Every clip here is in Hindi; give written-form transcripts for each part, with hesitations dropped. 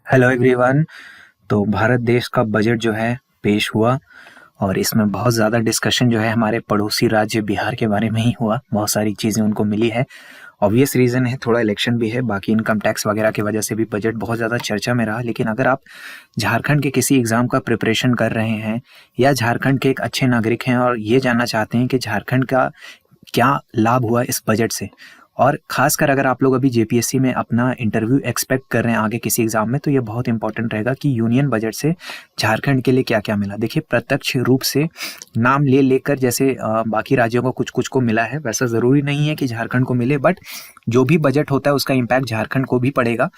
Hello everyone. तो भारत देश का बजट जो है पेश हुआ और इसमें बहुत ज़्यादा डिस्कशन जो है हमारे पड़ोसी राज्य बिहार के बारे में ही हुआ। बहुत सारी चीज़ें उनको मिली है। ऑब्वियस रीज़न है, थोड़ा इलेक्शन भी है, बाकी इनकम टैक्स वगैरह की वजह से भी बजट बहुत ज़्यादा चर्चा में रहा। लेकिन अगर आप झारखंड के किसी एग्ज़ाम का प्रिपरेशन कर रहे हैं या झारखंड के एक अच्छे नागरिक हैं और ये जानना चाहते हैं कि झारखंड का क्या लाभ हुआ इस बजट से, और खासकर अगर आप लोग अभी जेपीएससी में अपना इंटरव्यू एक्सपेक्ट कर रहे हैं आगे किसी एग्जाम में, तो ये बहुत इंपॉर्टेंट रहेगा कि यूनियन बजट से झारखंड के लिए क्या क्या मिला। देखिए, प्रत्यक्ष रूप से नाम ले लेकर जैसे बाकी राज्यों को कुछ कुछ को मिला है, वैसा ज़रूरी नहीं है कि झारखंड को मिले, बट जो भी बजट होता है उसका इम्पैक्ट झारखंड को भी पड़ेगा।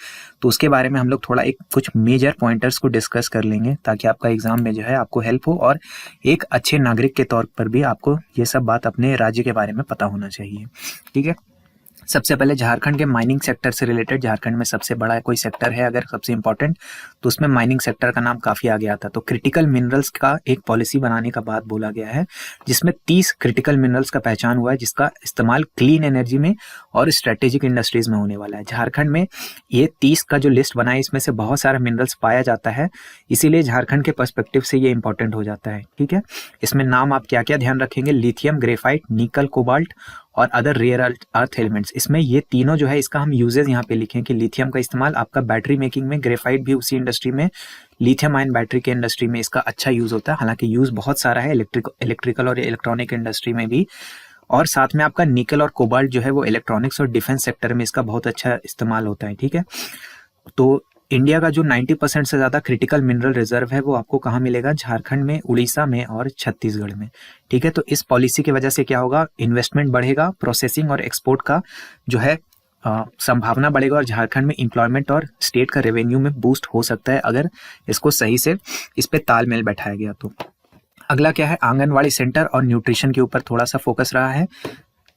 तो उसके बारे में हम लोग थोड़ा एक कुछ मेजर पॉइंटर्स को डिस्कस कर लेंगे ताकि आपका एग्जाम में जो है आपको हेल्प हो, और एक अच्छे नागरिक के तौर पर भी आपको ये सब बात अपने राज्य के बारे में पता होना चाहिए। ठीक है। सबसे पहले झारखंड के माइनिंग सेक्टर से रिलेटेड, झारखंड में सबसे बड़ा कोई सेक्टर है अगर सबसे इंपॉर्टेंट, तो उसमें माइनिंग सेक्टर का नाम काफी आगे आता है। तो क्रिटिकल मिनरल्स का एक पॉलिसी बनाने का बात बोला गया है, जिसमें 30 क्रिटिकल मिनरल्स का पहचान हुआ है जिसका इस्तेमाल क्लीन एनर्जी में और स्ट्रेटेजिक इंडस्ट्रीज में होने वाला है। झारखंड में ये 30 का जो लिस्ट बना है, इसमें से बहुत सारा मिनरल्स पाया जाता है, इसीलिए झारखंड के पर्सपेक्टिव से ये इंपॉर्टेंट हो जाता है। ठीक है। इसमें नाम आप क्या क्या ध्यान रखेंगे, लिथियम, ग्रेफाइट, निकल, कोबाल्ट और अदर रेयर अर्थ एलिमेंट्स। इसमें ये तीनों जो है, इसका हम यूजेस यहाँ पे लिखें कि लिथियम का इस्तेमाल आपका बैटरी मेकिंग में, ग्रेफाइट भी उसी इंडस्ट्री में, लिथियम आयन बैटरी के इंडस्ट्री में इसका अच्छा यूज होता है। हालांकि यूज बहुत सारा है इलेक्ट्रिकल और इलेक्ट्रॉनिक इंडस्ट्री में भी। और साथ में आपका निकल और कोबाल्ट जो है वो इलेक्ट्रॉनिक्स और डिफेंस सेक्टर में इसका बहुत अच्छा इस्तेमाल होता है। ठीक है। तो इंडिया का जो 90% से ज़्यादा क्रिटिकल मिनरल रिजर्व है वो आपको कहाँ मिलेगा, झारखंड में, उड़ीसा में और छत्तीसगढ़ में। ठीक है। तो इस पॉलिसी की वजह से क्या होगा, इन्वेस्टमेंट बढ़ेगा, प्रोसेसिंग और एक्सपोर्ट का जो है संभावना बढ़ेगा, और झारखंड में एम्प्लॉयमेंट और स्टेट का रेवेन्यू में बूस्ट हो सकता है अगर इसको सही से इस पे तालमेल बैठाया गया तो। अगला क्या है, आंगनवाड़ी सेंटर और न्यूट्रिशन के ऊपर थोड़ा सा फोकस रहा है।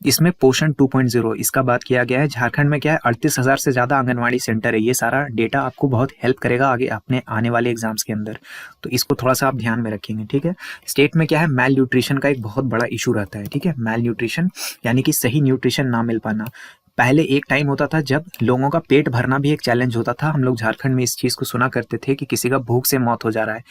इसमें पोषण 2.0 इसका बात किया गया है। झारखंड में क्या है, 38,000 से ज़्यादा आंगनवाड़ी सेंटर है। ये सारा डेटा आपको बहुत हेल्प करेगा आगे अपने आने वाले एग्जाम्स के अंदर, तो इसको थोड़ा सा आप ध्यान में रखेंगे। ठीक है। स्टेट में क्या है, मैल न्यूट्रिशन का एक बहुत बड़ा इशू रहता है। ठीक है। मैल न्यूट्रिशन यानी कि सही न्यूट्रिशन ना मिल पाना। पहले एक टाइम होता था जब लोगों का पेट भरना भी एक चैलेंज होता था। हम लोग झारखंड में इस चीज़ को सुना करते थे कि किसी का भूख से मौत हो जा रहा है।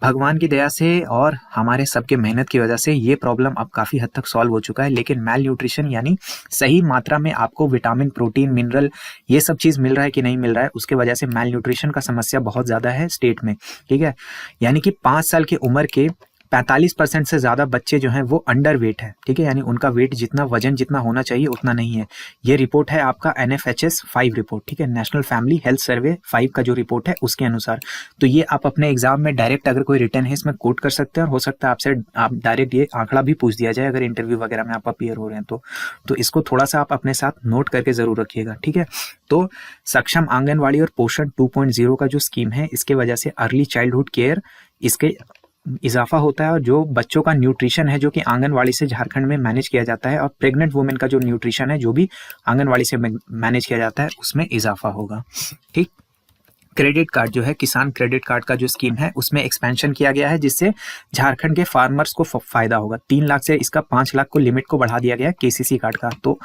भगवान की दया से और हमारे सबके मेहनत की वजह से ये प्रॉब्लम अब काफ़ी हद तक सॉल्व हो चुका है। लेकिन मैल न्यूट्रिशन यानी सही मात्रा में आपको विटामिन, प्रोटीन, मिनरल ये सब चीज़ मिल रहा है कि नहीं मिल रहा है, उसके वजह से मैल न्यूट्रिशन का समस्या बहुत ज़्यादा है स्टेट में। ठीक है। यानी कि 5 साल की उम्र के 45% से ज़्यादा बच्चे जो हैं वो अंडर वेट है। ठीक है। यानी उनका वेट जितना, वजन जितना होना चाहिए उतना नहीं है। ये रिपोर्ट है आपका NFHS 5 रिपोर्ट। ठीक है। नेशनल फैमिली हेल्थ सर्वे 5 का जो रिपोर्ट है उसके अनुसार। तो ये आप अपने एग्जाम में डायरेक्ट अगर कोई रिटर्न है इसमें कोट कर सकते हैं, और हो सकता है आपसे आप डायरेक्ट ये आंकड़ा भी पूछ दिया जाए अगर इंटरव्यू वगैरह में आप अपीयर हो रहे हैं तो इसको थोड़ा सा आप अपने साथ नोट करके जरूर रखिएगा। ठीक है। तो सक्षम आंगनवाड़ी और पोषण 2.0 का जो स्कीम है, इसके वजह से अर्ली चाइल्डहुड केयर इसके इजाफा होता है, और जो बच्चों का न्यूट्रिशन है जो कि आंगनवाड़ी से झारखंड में मैनेज किया जाता है, और प्रेग्नेंट वुमेन का जो न्यूट्रिशन है जो भी आंगनवाड़ी से मैनेज किया जाता है, उसमें इजाफा होगा। ठीक। क्रेडिट कार्ड जो है, किसान क्रेडिट कार्ड का जो स्कीम है उसमें एक्सपेंशन किया गया है, जिससे झारखंड के फार्मर्स को फायदा होगा। 3 लाख से इसका 5 लाख को लिमिट को बढ़ा दिया गया है केसीसी कार्ड का। तो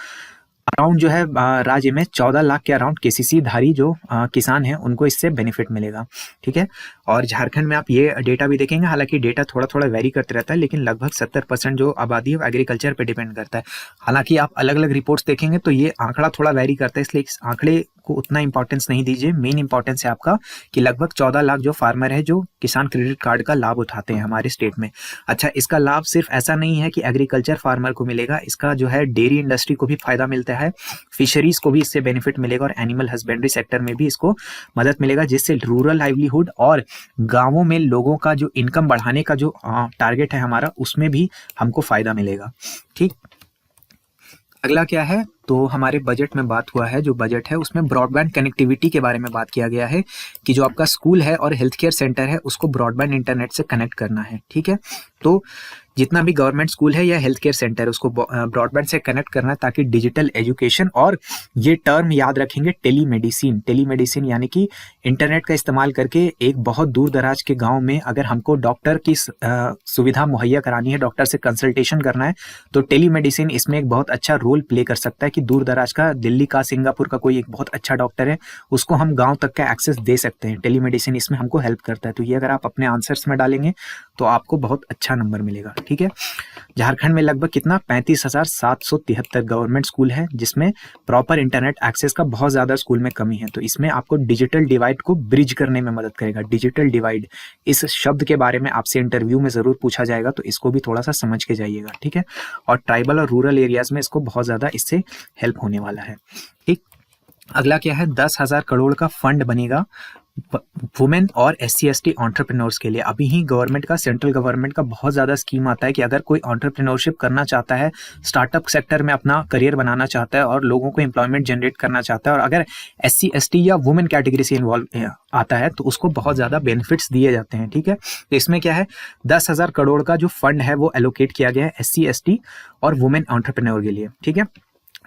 अराउंड जो है राज्य में 14 लाख के अराउंड केसीसी धारी जो किसान हैं उनको इससे बेनिफिट मिलेगा। ठीक है। और झारखंड में आप ये डेटा भी देखेंगे, हालांकि डेटा थोड़ा थोड़ा वेरी करते रहता है, लेकिन लगभग 70% जो आबादी है एग्रीकल्चर पे डिपेंड करता है। हालांकि आप अलग अलग रिपोर्ट्स देखेंगे तो ये आंकड़ा थोड़ा वेरी करता है, इसलिए इस आंकड़े को उतना इंपॉर्टेंस नहीं दीजिए। मेन इंपॉर्टेंस है आपका कि लगभग 14 लाख जो फार्मर है जो किसान क्रेडिट कार्ड का लाभ उठाते हैं हमारे स्टेट में। अच्छा, इसका लाभ सिर्फ ऐसा नहीं है कि एग्रीकल्चर फार्मर को मिलेगा, इसका जो है डेयरी इंडस्ट्री को भी फायदा मिलता है, फिशरीज को भी इससे बेनिफिट मिलेगा, और एनिमल हस्बेंड्री सेक्टर में भी इसको मदद मिलेगा, जिससे रूरल लाइवलीहुड और गांवों में लोगों का जो इनकम बढ़ाने का जो टारगेट है हमारा, उसमें भी हमको फायदा मिलेगा। ठीक। अगला क्या है, तो हमारे बजट में बात हुआ है, जो बजट है उसमें ब्रॉडबैंड कनेक्टिविटी के बारे में बात किया गया है कि जो आपका स्कूल है और हेल्थ केयर सेंटर है उसको ब्रॉडबैंड इंटरनेट से कनेक्ट करना है। ठीक है। तो जितना भी गवर्नमेंट स्कूल है या हेल्थ केयर सेंटर है उसको ब्रॉडबैंड से कनेक्ट करना है, ताकि डिजिटल एजुकेशन, और ये टर्म याद रखेंगे, टेलीमेडिसिन यानी कि इंटरनेट का इस्तेमाल करके एक बहुत दूर दराज के गांव में अगर हमको डॉक्टर की सुविधा मुहैया करानी है, डॉक्टर से कंसल्टेशन करना है, तो टेलीमेडिसिन इसमें एक बहुत अच्छा रोल प्ले कर सकता है कि दूर दराज का, दिल्ली का, सिंगापुर का कोई एक बहुत अच्छा डॉक्टर है, उसको हम गांव तक का एक्सेस दे सकते हैं। टेलीमेडिसिन इसमें हमको हेल्प करता है। तो ये अगर आप अपने आंसर्स में डालेंगे तो आपको बहुत अच्छा नंबर मिलेगा। ठीक है, झारखंड में लगभग कितना 35,773 गवर्नमेंट स्कूल है, जिसमें प्रॉपर इंटरनेट एक्सेस का बहुत ज़्यादा स्कूल में कमी है। तो इसमें आपको डिजिटल डिवाइड को ब्रिज करने में मदद करेगा। डिजिटल डिवाइड, इस शब्द के बारे में आपसे इंटरव्यू में ज़रूर पूछा जाएगा, तो इसको भी थोड़ा सा समझ के जाइएगा। ठीक है, और ट्राइबल और रूरल एरियाज में इसको बहुत ज़्यादा इससे हेल्प होने वाला है। ठीक, अगला क्या है, 10,000 करोड़ का फंड बनेगा वुमेन और SC/ST एंटरप्रेन्योर्स के लिए। अभी ही गवर्नमेंट का, सेंट्रल गवर्नमेंट का बहुत ज़्यादा स्कीम आता है कि अगर कोई एंटरप्रेन्योरशिप करना चाहता है, स्टार्टअप सेक्टर में अपना करियर बनाना चाहता है और लोगों को एम्प्लॉयमेंट जनरेट करना चाहता है, और अगर SC/ST या वुमेन कैटेगरी से इन्वॉल्व आता है तो उसको बहुत ज़्यादा बेनिफिट्स दिए जाते हैं। ठीक है, तो इसमें क्या है, 10,000 करोड़ का जो फंड है वो एलोकेट किया गया है SC/ST और वुमेन एंटरप्रेन्योर के लिए। ठीक है,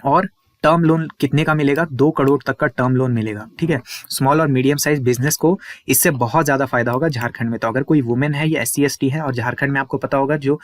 और टर्म लोन कितने का मिलेगा, 2 करोड़ तक का टर्म लोन मिलेगा। ठीक है, स्मॉल और मीडियम साइज बिजनेस को इससे बहुत ज़्यादा फायदा होगा झारखंड में। तो अगर कोई वुमेन है या SC/ST है, और झारखंड में आपको पता होगा जो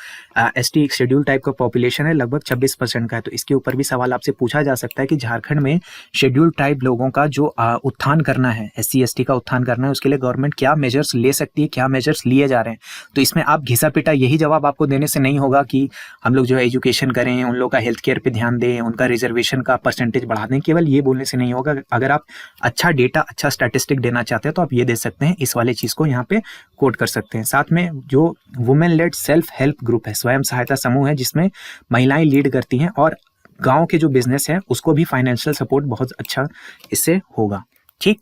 ST एक शेड्यूल टाइप का पॉपुलेशन है लगभग 26% का है, तो इसके ऊपर भी सवाल आपसे पूछा जा सकता है कि झारखंड में शेड्यूल टाइप लोगों का जो उत्थान करना है, SC/ST का उत्थान करना है, उसके लिए गवर्नमेंट क्या मेजर्स ले सकती है, क्या मेजर्स लिए जा रहे हैं। तो इसमें आप घिसा पिटा यही जवाब आपको देने से नहीं होगा कि हम लोग जो है एजुकेशन करें, उन लोग का हेल्थ केयर पर ध्यान दें, उनका रिजर्वेशन का परसेंटेज बढ़ा दें, केवल ये बोलने से नहीं होगा। अगर आप अच्छा डेटा, अच्छा स्टैटिस्टिक देना चाहते हैं तो आप ये दे सकते हैं, इस वाले चीज को यहाँ पे कोट कर सकते हैं। साथ में जो women lead self help group है, स्वयं सहायता समूह है, जिसमें महिलाएं लीड करती हैं, और गांव के जो बिजनेस है उसको भी फाइनेंशियल सपोर्ट बहुत अच्छा इससे होगा। ठीक,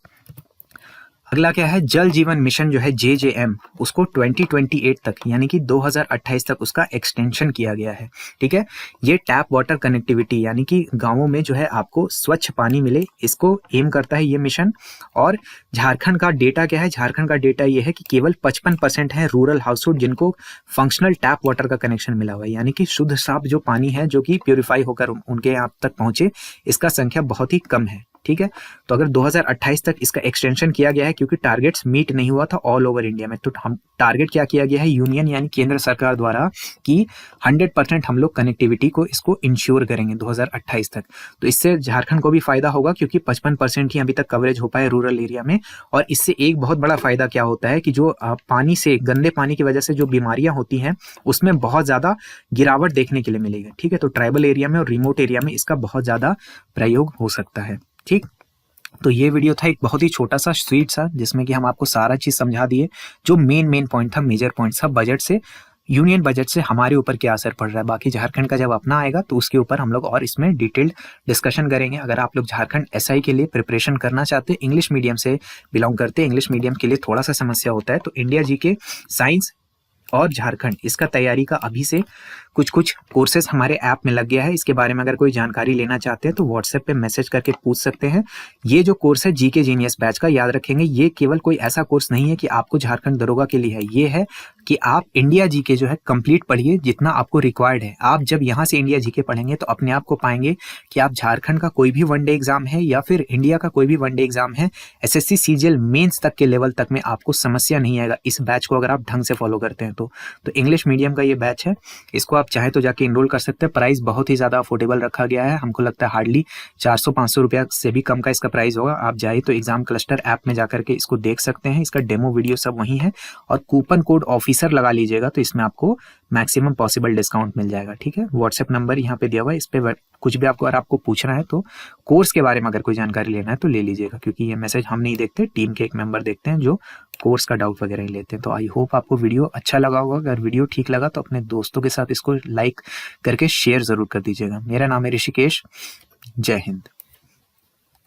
अगला क्या है, जल जीवन मिशन जो है JJM, उसको 2028 तक यानी कि 2028 तक उसका एक्सटेंशन किया गया है। ठीक है, ये टैप वाटर कनेक्टिविटी यानी कि गांवों में जो है आपको स्वच्छ पानी मिले, इसको एम करता है ये मिशन। और झारखंड का डेटा क्या है, झारखंड का डेटा ये है कि केवल 55% है रूरल हाउस होल्ड जिनको फंक्शनल टैप वाटर का कनेक्शन मिला हुआ है, यानी कि शुद्ध साफ जो पानी है जो कि प्योरीफाई होकर उनके यहाँ तक पहुंचे, इसका संख्या बहुत ही कम है। ठीक है, तो अगर 2028 तक इसका एक्सटेंशन किया गया है क्योंकि टारगेट्स मीट नहीं हुआ था ऑल ओवर इंडिया में, तो हम टारगेट क्या किया गया है यूनियन यानी केंद्र सरकार द्वारा कि 100% हम लोग कनेक्टिविटी को इसको इंश्योर करेंगे 2028 तक। तो इससे झारखंड को भी फायदा होगा क्योंकि 55% ही अभी तक कवरेज हो पाए रूरल एरिया में। और इससे एक बहुत बड़ा फायदा क्या होता है कि जो पानी से, गंदे पानी की वजह से जो बीमारियां होती हैं उसमें बहुत ज्यादा गिरावट देखने के लिए मिलेगी। ठीक है, तो ट्राइबल एरिया में और रिमोट एरिया में इसका बहुत ज्यादा प्रयोग हो सकता है। ठीक, तो ये वीडियो था एक बहुत ही छोटा सा स्वीट सा, जिसमें कि हम आपको सारा चीज समझा दिए, जो मेन पॉइंट था, मेजर पॉइंट था बजट से, यूनियन बजट से हमारे ऊपर क्या असर पड़ रहा है। बाकी झारखंड का जब अपना आएगा तो उसके ऊपर हम लोग और इसमें डिटेल्ड डिस्कशन करेंगे। अगर आप लोग झारखंड SI के लिए प्रिपरेशन करना चाहते हैं, इंग्लिश मीडियम से बिलोंग करते हैं, इंग्लिश मीडियम के लिए थोड़ा सा समस्या होता है, तो इंडिया GK साइंस और झारखंड इसका तैयारी का अभी से कुछ कोर्सेज हमारे ऐप में लग गया है। इसके बारे में अगर कोई जानकारी लेना चाहते हैं तो व्हाट्सएप पे मैसेज करके पूछ सकते हैं। ये जो कोर्स है GK जीनियस बैच का, याद रखेंगे ये केवल कोई ऐसा कोर्स नहीं है कि आपको झारखंड दरोगा के लिए है, ये है कि आप इंडिया GK जो है कंप्लीट पढ़िए जितना आपको रिक्वायर्ड है। आप जब यहाँ से इंडिया GK पढ़ेंगे तो अपने आप को पाएंगे कि आप झारखंड का कोई भी वनडे एग्जाम है या फिर इंडिया का कोई भी वनडे एग्जाम है, SSC CGL मेंस तक के लेवल तक में आपको समस्या नहीं आएगा इस बैच को अगर आप ढंग से फॉलो करते हैं तो इंग्लिश मीडियम का ये बैच है, इसको आप चाहे तो जाके इनरोल कर सकते हैं। प्राइस बहुत ही ज़्यादा अफोर्डेबल रखा गया है, हमको लगता है हार्डली 400-500 रुपया से भी कम का इसका प्राइस होगा। आप जाए तो एग्जाम क्लस्टर ऐप में जाकर के इसको देख सकते हैं, इसका डेमो वीडियो सब वहीं है, और कूपन कोड ऑफिसर लगा लीजिएगा तो इसमें आपको मैक्सिमम पॉसिबल डिस्काउंट मिल जाएगा। ठीक है, व्हाट्सएप नंबर यहाँ पे दिया हुआ है, इस पे कुछ भी अगर आपको पूछना है तो कोर्स के बारे में अगर कोई जानकारी लेना है तो ले लीजिएगा, क्योंकि ये मैसेज हम नहीं देखते, टीम के एक मेंबर देखते हैं जो कोर्स का डाउट वगैरह ही लेते हैं। तो आई होप आपको वीडियो अच्छा लगा होगा। अगर वीडियो ठीक लगा तो अपने दोस्तों के साथ इसको लाइक करके शेयर जरूर कर दीजिएगा। मेरा नाम है ऋषिकेश, जय हिंद।